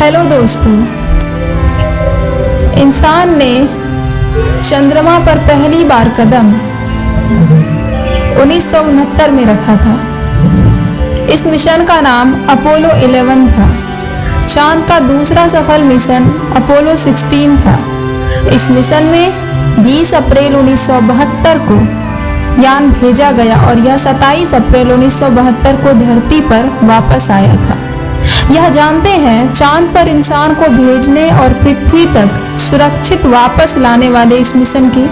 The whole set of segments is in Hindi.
हेलो दोस्तों, इंसान ने चंद्रमा पर पहली बार कदम 1969 में रखा था। इस मिशन का नाम अपोलो 11 था। चांद का दूसरा सफल मिशन अपोलो 16 था। इस मिशन में 20 अप्रैल 1972 को यान भेजा गया और यह 27 अप्रैल 1972 को धरती पर वापस आया था। यह जानते हैं, चांद पर इंसान को भेजने और पृथ्वी तक सुरक्षित वापस लाने वाले इस मिशन की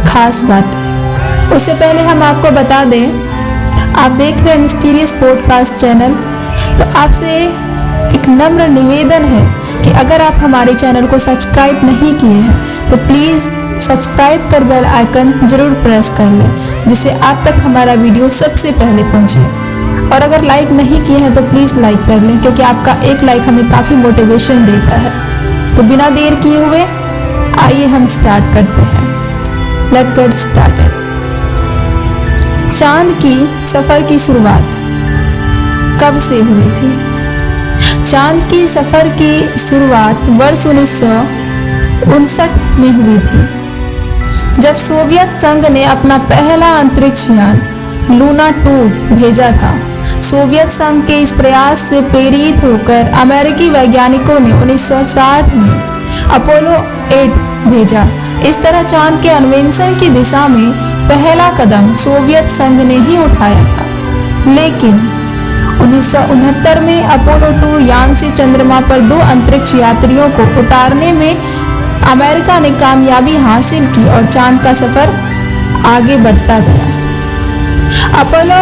खास बात है। उससे पहले हम आपको बता दें, आप देख रहे हैं मिस्टीरियस पॉडकास्ट चैनल, तो आपसे एक नम्र निवेदन है कि अगर आप हमारे चैनल को सब्सक्राइब नहीं किए हैं तो प्लीज़ सब्सक्राइब कर बेल आइकन जरूर प्रेस कर लें, जिससे आप तक हमारा वीडियो सबसे पहले पहुंचे। और अगर लाइक नहीं किए हैं तो प्लीज़ लाइक कर लें, क्योंकि आपका एक लाइक हमें काफ़ी मोटिवेशन देता है। तो बिना देर किए हुए आइए हम स्टार्ट करते हैं। Let's get started. चांद की सफ़र की शुरुआत कब से हुई थी? चांद की सफ़र की शुरुआत वर्ष 1959 में हुई थी, जब सोवियत संघ ने अपना पहला अंतरिक्ष यान लूना 2 भेजा था। सोवियत संघ के इस प्रयास से प्रेरित होकर अमेरिकी वैज्ञानिकों ने 1960 में अपोलो 8 भेजा। इस तरह चांद के अन्वेषण की दिशा में पहला कदम सोवियत संघ ने ही उठाया था। लेकिन 1969 में अपोलो 2 यान से चंद्रमा पर 2 अंतरिक्ष यात्रियों को उतारने में अमेरिका ने कामयाबी हासिल की और चांद का सफर आगे बढ़ता गया। अपोलो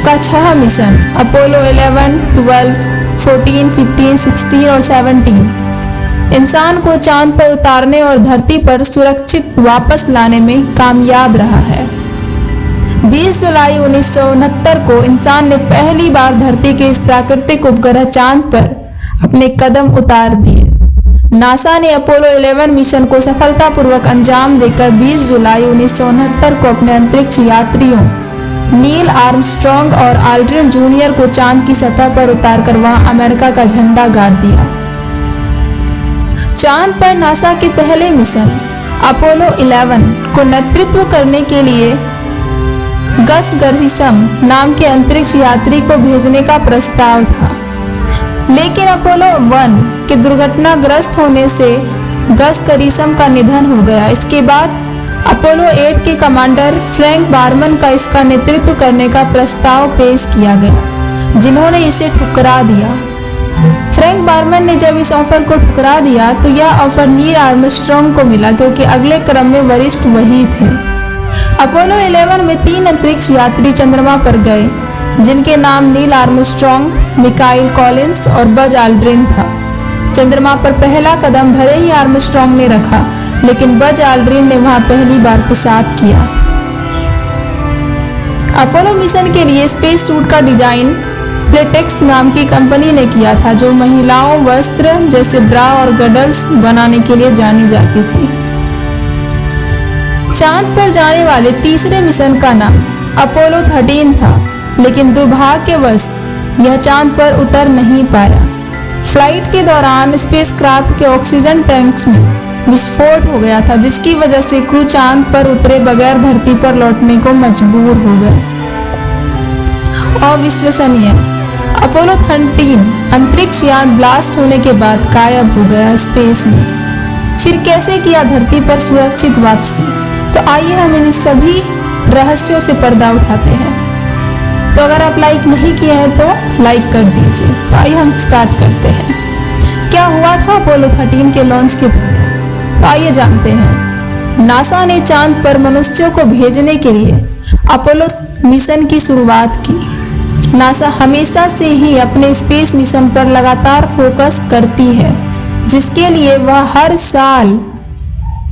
का 6 मिशन अपोलो 11, 12, 14, 15, 16 और 17 इंसान को चांद पर उतारने और धरती पर सुरक्षित वापस लाने में कामयाब रहा है। 20 जुलाई 1969 को इंसान ने पहली बार धरती के इस प्राकृतिक उपग्रह चांद पर अपने कदम उतार दिए। नासा ने अपोलो 11 मिशन को सफलतापूर्वक अंजाम देकर 20 जुलाई 1969 को अपने अंतरिक्ष यात्रियों नील आर्मस्ट्रॉन्ग और आल्ड्रिन जूनियर को चांद की सतह पर उतारकर वहां अमेरिका का झंडा गाड़ दिया। चांद पर नासा के पहले मिशन अपोलो 11 को नेतृत्व करने के लिए गस गर्सिसम नाम के अंतरिक्ष यात्री को भेजने का प्रस्ताव था, लेकिन अपोलो 1 के दुर्घटनाग्रस्त होने से गस गरिसम का निधन हो गया। इसके बाद अपोलो 8 के कमांडर फ्रैंक बारमन का इसका नेतृत्व करने का प्रस्ताव पेश किया गया, जिन्होंने इसे ठुकरा दिया। फ्रैंक बारमन ने जब इस ऑफर को ठुकरा दिया तो यह ऑफर नील आर्मस्ट्रॉन्ग को मिला, क्योंकि अगले क्रम में वरिष्ठ वही थे। अपोलो 11 में 3 अंतरिक्ष यात्री चंद्रमा पर गए, जिनके नाम नील आर्मस्ट्रॉन्ग, मिकाइल कॉलिंस और बज आल्ड्रिन था। चंद्रमा पर पहला कदम भले ही आर्मस्ट्रॉन्ग ने रखा, लेकिन बज आल्ड्रिन ने वहां पहली बार पेशाब किया। अपोलो मिशन के लिए स्पेस सूट का डिजाइन प्लेटेक्स नाम की कंपनी ने किया था, जो महिलाओं वस्त्र जैसे ब्रा और गडल्स बनाने के लिए जानी जाती थी। चांद पर जाने वाले तीसरे मिशन का नाम अपोलो 13 था, लेकिन दुर्भाग्यवश यह चांद पर उतर नहीं पाया। फ्लाइट के दौरान स्पेसक्राफ्ट के ऑक्सीजन टैंक्स में विस्फोट हो गया था, जिसकी वजह से क्रू चांद पर उतरे बगैर धरती पर लौटने को मजबूर हो गए। अविश्वसनीय, अपोलो 13 अंतरिक्ष यान ब्लास्ट होने के बाद गायब हो गया स्पेस में। फिर कैसे किया धरती पर सुरक्षित वापसी? तो आइए हम इन सभी रहस्यों से पर्दा उठाते हैं। तो अगर आप लाइक नहीं किए हैं तो लाइक कर दीजिए। तो आइए हम स्टार्ट करते हैं। क्या हुआ था अपोलो 13 के लॉन्च के पहले? तो आइए जानते हैं। नासा ने चांद पर मनुष्यों को भेजने के लिए अपोलो मिशन की शुरुआत की। नासा हमेशा से ही अपने स्पेस मिशन पर लगातार फोकस करती है, जिसके लिए वह हर साल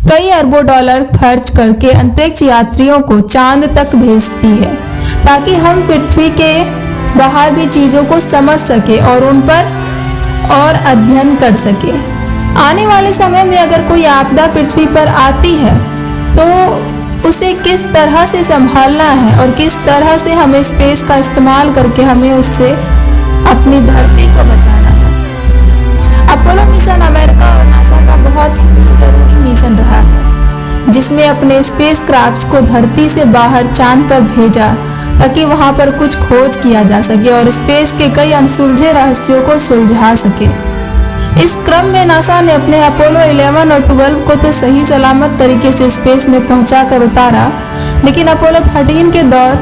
कई अरबों डॉलर खर्च करके अंतरिक्ष यात्रियों को चांद तक भेजती है, ताकि हम पृथ्वी के बाहर भी चीज़ों को समझ सके और उन पर और अध्ययन कर सके। आने वाले समय में अगर कोई आपदा पृथ्वी पर आती है तो उसे किस तरह से संभालना है और किस तरह से हमें स्पेस का इस्तेमाल करके हमें उससे अपनी धरती को बचाना है। अपोलो मिशन अमेरिका और नासा का बहुत ही जरूरी मिशन रहा है, जिसमें अपने स्पेसक्राफ्ट्स को धरती से बाहर चांद पर भेजा ताकि वहां पर कुछ खोज किया जा सके और स्पेस के कई अनसुलझे रहस्यों को सुलझा सके। इस क्रम में नासा ने अपने अपोलो 11 और 12 को तो सही सलामत तरीके से स्पेस में पहुंचाकर उतारा, लेकिन अपोलो 13 के दौर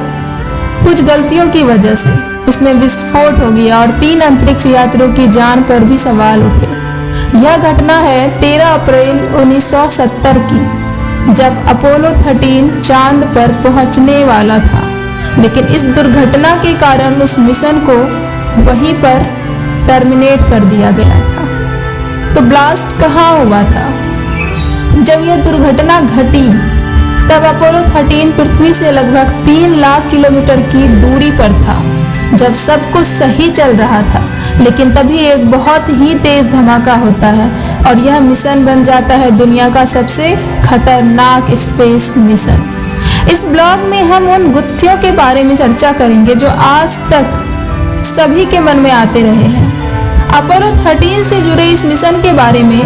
कुछ गलतियों की वजह से उसमें विस्फोट हो गया और 3 अंतरिक्ष यात्रियों की जान पर भी सवाल उठे। यह घटना है 13 अप्रैल 1970 की, जब अपोलो 13 चांद पर पहुंचने वाला था, लेकिन इस दुर्घटना के कारण उस मिशन को वहीं पर टर्मिनेट कर दिया गया था। तो ब्लास्ट कहाँ हुआ था? जब यह दुर्घटना घटी तब अपोलो 13 पृथ्वी से लगभग 3 लाख किलोमीटर की दूरी पर था, जब सब कुछ सही चल रहा था। लेकिन तभी एक बहुत ही तेज धमाका होता है और यह मिशन बन जाता है दुनिया का सबसे खतरनाक स्पेस मिशन। इस ब्लॉग में हम उन गुत्थियों के बारे में चर्चा करेंगे जो आज तक सभी के मन में आते रहे हैं। अपोलो 13 से जुड़े इस मिशन के बारे में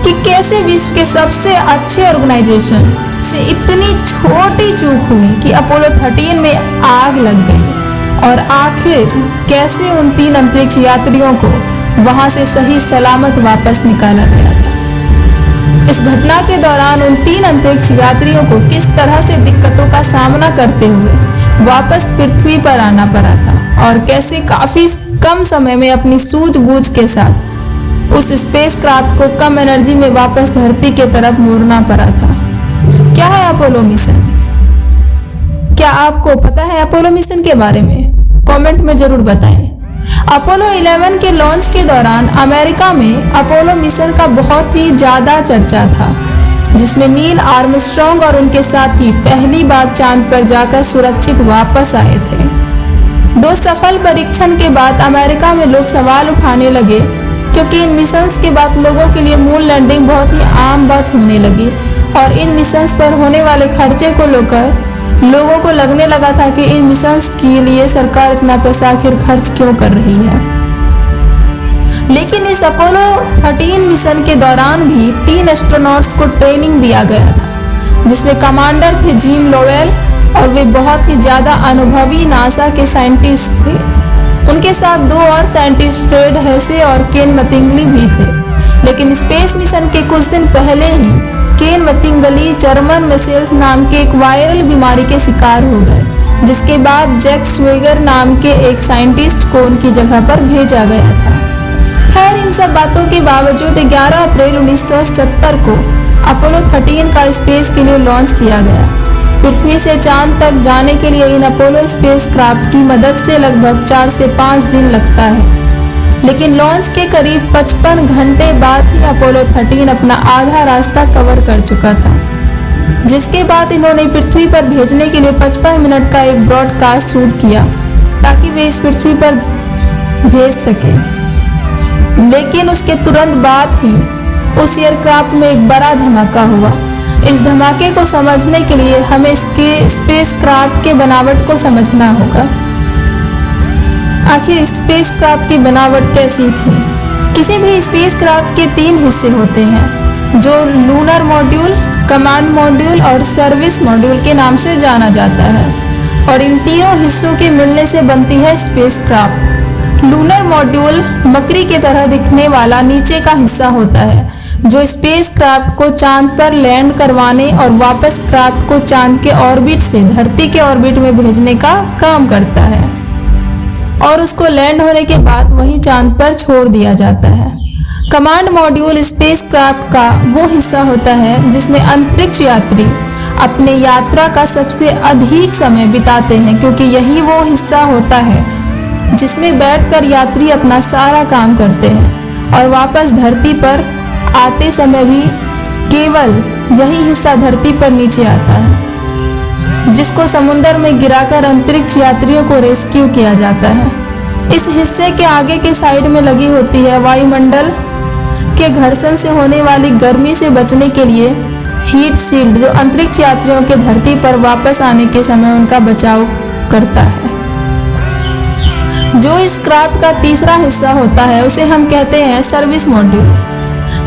कि कैसे विश्व के सबसे अच्छे ऑर्गेनाइजेशन से इतनी छोटी चूक हुई कि अपोलो 13 में आग लग गई, और आखिर कैसे उन 3 अंतरिक्ष यात्रियों को वहां से सही सलामत वापस निकाला गया था। इस घटना के दौरान उन 3 अंतरिक्ष यात्रियों को किस तरह से दिक्कतों का सामना करते हुए वापस पृथ्वी पर आना पड़ा था, और कैसे काफी कम समय में अपनी सूझबूझ के साथ उस स्पेसक्राफ्ट को कम एनर्जी में वापस धरती की तरफ मोड़ना पड़ा था। क्या है अपोलो मिशन? क्या आपको पता है अपोलो मिशन के बारे में? कमेंट में जरूर बताएं। अपोलो 11 के लॉन्च के दौरान अमेरिका में अपोलो मिशन का बहुत ही ज्यादा चर्चा था, जिसमें नील आर्मस्ट्रांग और उनके साथी पहली बार चांद पर जाकर सुरक्षित वापस आए थे। 2 सफल परीक्षण के बाद अमेरिका में लोग सवाल उठाने लगे, क्योंकि इन मिशंस के बाद लोगों के लिए मून लैंडिंग बहुत ही आम बात होने लगी, और इन मिशंस पर होने वाले खर्चे को लेकर लोगों को लगने लगा था कि इन मिशंस के लिए सरकार इतना पैसा आखिर खर्च क्यों कर रही है। लेकिन इस अपोलो 13 मिशन के दौरान भी 3 एस्ट्रोनॉट्स को ट्रेनिंग दिया गया था, जिसमें कमांडर थे जिम लोवेल, और वे बहुत ही ज्यादा अनुभवी नासा के साइंटिस्ट थे। उनके साथ 2 और साइंटिस्ट फ्रेड हेसे और केन मतिंगली भी थे। लेकिन स्पेस मिशन के कुछ दिन पहले ही केन मतिंगली जर्मन मेसेल्स नाम के एक वायरल बीमारी के शिकार हो गए, जिसके बाद जैक स्वेगर नाम के एक साइंटिस्ट को उनकी जगह पर भेजा गया था। खैर, इन सब बातों के बावजूद 11 अप्रैल 1970 को अपोलो 13 का स्पेस के लिए लॉन्च किया गया। पृथ्वी से चांद तक जाने के लिए इन अपोलो स्पेसक्राफ्ट की मदद से लगभग 4 से 5 दिन लगता है, लेकिन लॉन्च के करीब 55 घंटे बाद ही अपोलो 13 अपना आधा रास्ता कवर कर चुका था, जिसके बाद इन्होंने पृथ्वी पर भेजने के लिए 55 मिनट का एक ब्रॉडकास्ट शूट किया ताकि वे इस पृथ्वी पर भेज सके। लेकिन उसके तुरंत बाद ही उस एयरक्राफ्ट में एक बड़ा धमाका हुआ। इस धमाके को समझने के लिए हमें इसके स्पेसक्राफ्ट के बनावट को समझना होगा। आखिर स्पेसक्राफ्ट की बनावट कैसी थी? किसी भी स्पेसक्राफ्ट के 3 हिस्से होते हैं, जो लूनर मॉड्यूल, कमांड मॉड्यूल और सर्विस मॉड्यूल के नाम से जाना जाता है, और इन तीनों हिस्सों के मिलने से बनती है स्पेसक्राफ्ट। लूनर मॉड्यूल मकड़ी की तरह दिखने वाला नीचे का हिस्सा होता है, जो स्पेसक्राफ्ट को चांद पर लैंड करवाने और वापस क्राफ्ट को चांद के ऑर्बिट से धरती के ऑर्बिट में भेजने का काम करता है, और उसको लैंड होने के बाद वहीं चांद पर छोड़ दिया जाता है। कमांड मॉड्यूल स्पेसक्राफ्ट का वो हिस्सा होता है जिसमें अंतरिक्ष यात्री अपने यात्रा का सबसे अधिक समय बिताते हैं, क्योंकि यही वो हिस्सा होता है जिसमें बैठकर यात्री अपना सारा काम करते हैं, और वापस धरती पर आते समय भी केवल यही हिस्सा धरती पर नीचे आता है, जिसको समुद्र में गिराकर अंतरिक्ष यात्रियों को रेस्क्यू किया जाता है। इस हिस्से के आगे के साइड में लगी होती है वायुमंडल के घर्षण से होने वाली गर्मी से बचने के लिए हीट शील्ड, जो अंतरिक्ष यात्रियों के धरती पर वापस आने के समय उनका बचाव करता है। जो इस क्राफ्ट का तीसरा हिस्सा होता है उसे हम कहते हैं सर्विस मॉड्यूल।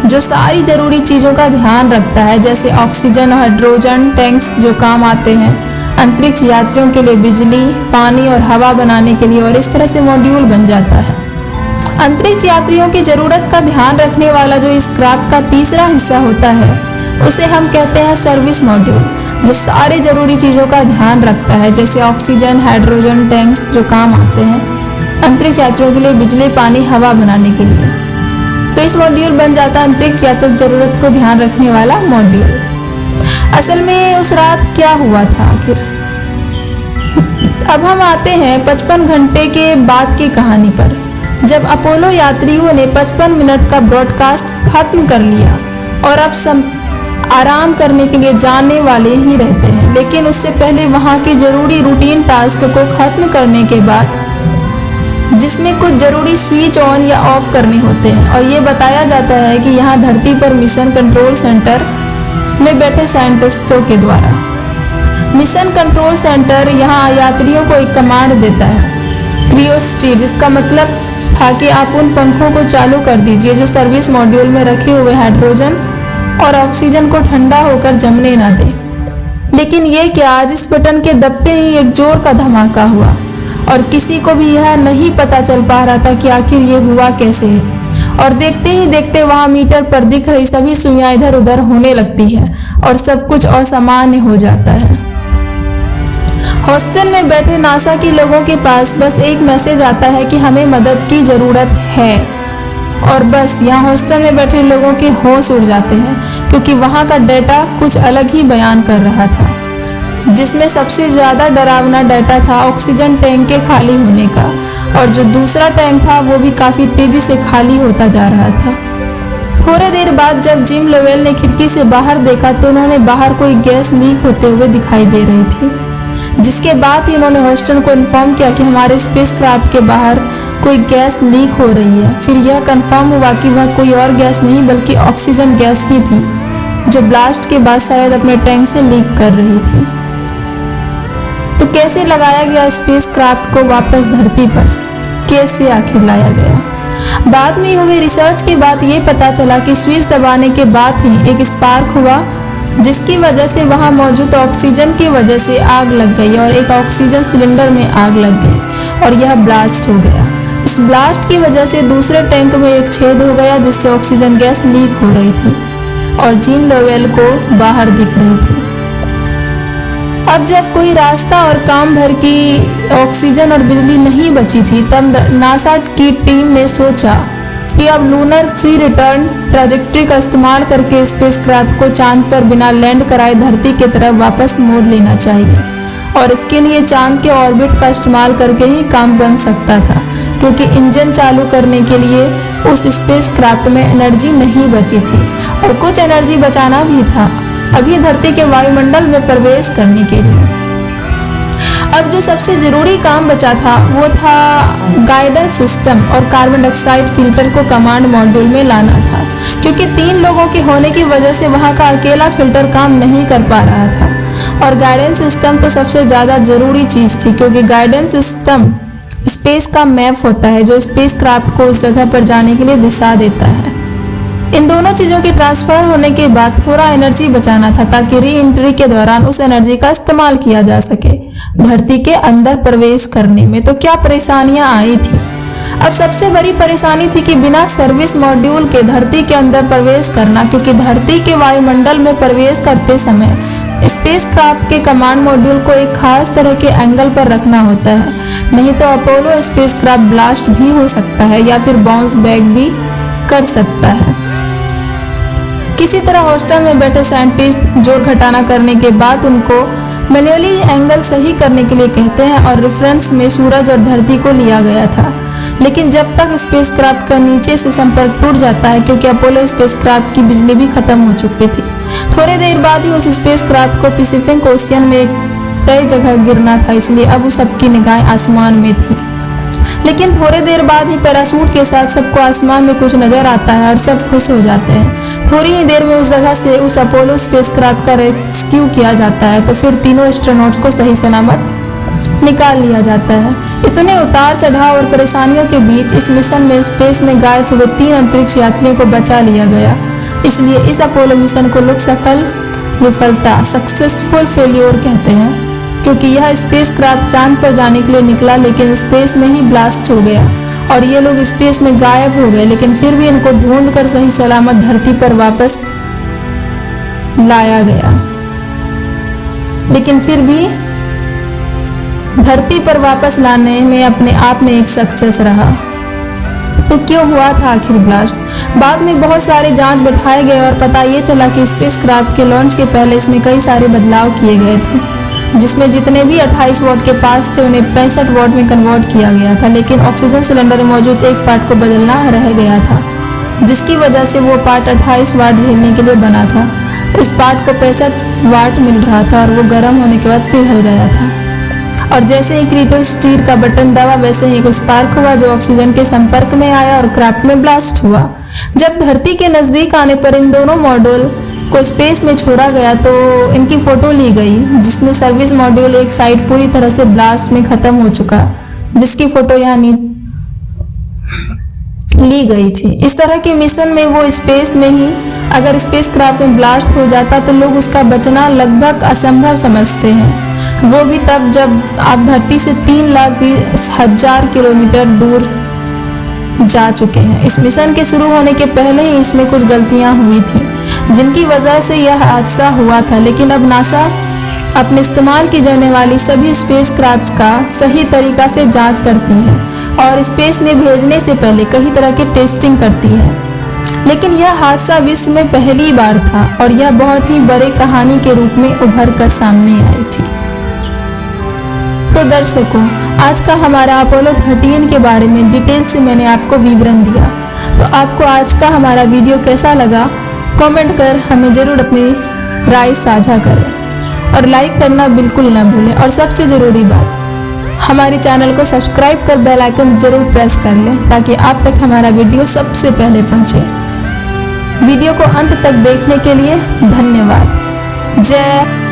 जो सारी जरूरी चीज़ों का ध्यान रखता है, जैसे ऑक्सीजन और हाइड्रोजन टैंक्स जो काम आते हैं, अंतरिक्ष यात्रियों के लिए बिजली, पानी और हवा बनाने के लिए, और इस तरह से मॉड्यूल बन जाता है। अंतरिक्ष यात्रियों की ज़रूरत का ध्यान रखने वाला जो इस क्राफ्ट का तीसरा हिस्सा होता है, उसे हम कहते हैं सर्विस मॉड्यूल, जो सारी जरूरी चीज़ों का ध्यान रखता है, जैसे ऑक्सीजन, हाइड्रोजन टैंक्स जो काम आते हैं, अंतरिक्ष यात्रियों के लिए बिजली, पानी, हवा बनाने के लिए। तो इस मॉड्यूल बन जाता है अंतरिक्ष यात्रियों की जरूरत को ध्यान रखने वाला मॉड्यूल। असल में उस रात क्या हुआ था आखिर? अब हम आते हैं 55 घंटे के बाद की कहानी पर, जब अपोलो यात्रियों ने 55 मिनट का ब्रॉडकास्ट खत्म कर लिया और अब सब आराम करने के लिए जाने वाले ही रहते हैं। लेकिन उससे पहले वहाँ के जरूरी रूटीन टास्क को खत्म करने के बाद, जिसमें कुछ जरूरी स्विच ऑन या ऑफ करने होते हैं, और ये बताया जाता है कि यहाँ धरती पर मिशन कंट्रोल सेंटर में बैठे साइंटिस्टों के द्वारा। मिशन कंट्रोल सेंटर यहाँ यात्रियों को एक कमांड देता है, क्रियोसिटी, जिसका मतलब था कि आप उन पंखों को चालू कर दीजिए जो सर्विस मॉड्यूल में रखे हुए हाइड्रोजन और ऑक्सीजन को ठंडा होकर जमने ना दे। लेकिन ये क्या, आज इस बटन के दबते ही एक जोर का धमाका हुआ और किसी को भी यह नहीं पता चल पा रहा था कि आखिर ये हुआ कैसे है। और देखते ही देखते वहाँ मीटर पर दिख रही सभी सुइयां इधर उधर होने लगती है और सब कुछ असामान्य हो जाता है। हॉस्टल में बैठे नासा के लोगों के पास बस एक मैसेज आता है कि हमें मदद की ज़रूरत है, और बस यहाँ हॉस्टल में बैठे लोगों के होश उड़ जाते हैं, क्योंकि वहाँ का डेटा कुछ अलग ही बयान कर रहा था, जिसमें सबसे ज़्यादा डरावना डाटा था ऑक्सीजन टैंक के खाली होने का, और जो दूसरा टैंक था वो भी काफ़ी तेज़ी से खाली होता जा रहा था। थोड़ी देर बाद जब जिम लोवेल ने खिड़की से बाहर देखा तो उन्होंने बाहर कोई गैस लीक होते हुए दिखाई दे रही थी, जिसके बाद ही उन्होंने हॉस्टल को इन्फॉर्म किया कि हमारे स्पेसक्राफ्ट के बाहर कोई गैस लीक हो रही है। फिर यह कंफर्म हुआ कि वह कोई और गैस नहीं बल्कि ऑक्सीजन गैस ही थी, जो ब्लास्ट के बाद शायद अपने टैंक से लीक कर रही थी। तो कैसे लगाया गया स्पेसक्राफ्ट को वापस धरती पर, कैसे आखिर लाया गया? बाद में हुई रिसर्च के बाद ये पता चला कि स्विच दबाने के बाद ही एक स्पार्क हुआ, जिसकी वजह से वहाँ मौजूद ऑक्सीजन की वजह से आग लग गई और एक ऑक्सीजन सिलेंडर में आग लग गई और यह ब्लास्ट हो गया। इस ब्लास्ट की वजह से दूसरे टैंक में एक छेद हो गया, जिससे ऑक्सीजन गैस लीक हो रही थी और जिम लोवेल को बाहर दिख रही थी। अब जब कोई रास्ता और काम भर की ऑक्सीजन और बिजली नहीं बची थी, तब नासा की टीम ने सोचा कि अब लूनर फ्री रिटर्न ट्रैजेक्टरी का इस्तेमाल करके स्पेसक्राफ्ट को चांद पर बिना लैंड कराए धरती की तरफ वापस मोड़ लेना चाहिए, और इसके लिए चांद के ऑर्बिट का इस्तेमाल करके ही काम बन सकता था, क्योंकि इंजन चालू करने के लिए उस स्पेसक्राफ्ट में एनर्जी नहीं बची थी और कुछ एनर्जी बचाना भी था अभी धरती के वायुमंडल में प्रवेश करने के लिए। अब जो सबसे ज़रूरी काम बचा था वो था गाइडेंस सिस्टम और कार्बन डाइऑक्साइड फिल्टर को कमांड मॉड्यूल में लाना था, क्योंकि 3 लोगों के होने की वजह से वहाँ का अकेला फिल्टर काम नहीं कर पा रहा था। और गाइडेंस सिस्टम तो सबसे ज़्यादा ज़रूरी चीज़ थी, क्योंकि गाइडेंस सिस्टम स्पेस का मैप होता है जो स्पेसक्राफ्ट को उस जगह पर जाने के लिए दिशा देता है। इन दोनों चीज़ों के ट्रांसफर होने के बाद थोड़ा एनर्जी बचाना था, ताकि री एंट्री के दौरान उस एनर्जी का इस्तेमाल किया जा सके धरती के अंदर प्रवेश करने में। तो क्या परेशानियां आई थी? अब सबसे बड़ी परेशानी थी कि बिना सर्विस मॉड्यूल के धरती के अंदर प्रवेश करना, क्योंकि धरती के वायुमंडल में प्रवेश करते समय स्पेसक्राफ्ट के कमांड मॉड्यूल को एक खास तरह के एंगल पर रखना होता है, नहीं तो अपोलो स्पेसक्राफ्ट ब्लास्ट भी हो सकता है या फिर बाउंस बैक भी कर सकता है। किसी तरह हॉस्टल में बैठे साइंटिस्ट जोर घटाना करने के बाद उनको मैन्युअली एंगल सही करने के लिए कहते हैं और रेफरेंस में सूरज और धरती को लिया गया था। लेकिन जब तक स्पेसक्राफ्ट का नीचे से संपर्क टूट जाता है, क्योंकि अपोलो स्पेसक्राफ्ट की बिजली भी खत्म हो चुकी थी। थोड़ी देर बाद ही उस स्पेसक्राफ्ट को पैसिफिक ओशियन में एक तय जगह गिरना था, इसलिए अब सबकी निगाहें आसमान में थी। लेकिन थोड़ी देर बाद ही पैराशूट के साथ सबको आसमान में कुछ नजर आता है और सब खुश हो जाते हैं। थोड़ी ही देर में उस जगह से उस अपोलो स्पेसक्राफ्ट का रेस्क्यू किया जाता है, तो फिर तीनों एस्ट्रोनॉट्स को सही सलामत निकाल लिया जाता है। इतने उतार चढ़ाव और परेशानियों के बीच इस मिशन में स्पेस में गायब हुए 3 अंतरिक्ष यात्रियों को बचा लिया गया इसलिए इस अपोलो मिशन को लोग सफल विफलता सक्सेसफुल फेल्योर कहते हैं, क्योंकि यह स्पेसक्राफ्ट चांद पर जाने के लिए निकला लेकिन स्पेस में ही ब्लास्ट हो गया और ये लोग स्पेस में गायब हो गए। लेकिन फिर भी इनको ढूंढकर सही सलामत धरती पर वापस लाया गया, लेकिन फिर भी धरती पर वापस लाने में अपने आप में एक सक्सेस रहा। तो क्यों हुआ था आखिर ब्लास्ट? बाद में बहुत सारे जांच बैठाए गए और पता ये चला कि स्पेसक्राफ्ट के लॉन्च के पहले इसमें कई सारे बदलाव किए गए थे, जिसमें जितने भी 28 वॉट के पास थे उन्हें 65 वॉट में कन्वर्ट किया गया था। लेकिन ऑक्सीजन सिलेंडर में मौजूद एक पार्ट को बदलना रह गया था, जिसकी वजह से वो पार्ट 28 वाट झेलने के लिए बना था। उस पार्ट को 65 वाट मिल रहा था और वो गर्म होने के बाद पिघल गया था। और जैसे ही क्रीटोस स्टीर का बटन दबा वैसे ही एक स्पार्क हुआ जो ऑक्सीजन के संपर्क में आया और क्राफ्ट में ब्लास्ट हुआ। जब धरती के नजदीक आने पर इन दोनों मॉड्यूल को स्पेस में छोड़ा गया तो इनकी फोटो ली गई, जिसमें सर्विस मॉड्यूल एक साइड पूरी तरह से ब्लास्ट में खत्म हो चुका, जिसकी फोटो यहाँ ली गई थी। इस तरह के मिशन में वो स्पेस में ही अगर स्पेसक्राफ्ट में ब्लास्ट हो जाता तो लोग उसका बचना लगभग असंभव समझते हैं, वो भी तब जब आप धरती से 3,20,000 किलोमीटर दूर जा चुके हैं। इस मिशन के शुरू होने के पहले ही इसमें कुछ गलतियां हुई थी, जिनकी वजह से यह हादसा हुआ था। लेकिन अब नासा अपने इस्तेमाल की जाने वाली सभी स्पेसक्राफ्ट्स का सही तरीका से जांच करती है और स्पेस में भेजने से पहले कई तरह की टेस्टिंग करती है। लेकिन यह हादसा विश्व में पहली बार था और यह बहुत ही बड़े कहानी के रूप में उभर कर सामने आई थी। तो दर्शकों, आज का हमारा अपोलो 13 के बारे में डिटेल से मैंने आपको विवरण दिया। तो आपको आज का हमारा वीडियो कैसा लगा कमेंट कर हमें ज़रूर अपनी राय साझा करें और लाइक करना बिल्कुल ना भूलें। और सबसे ज़रूरी बात, हमारे चैनल को सब्सक्राइब कर बेल आइकन जरूर प्रेस कर लें ताकि आप तक हमारा वीडियो सबसे पहले पहुंचे। वीडियो को अंत तक देखने के लिए धन्यवाद। जय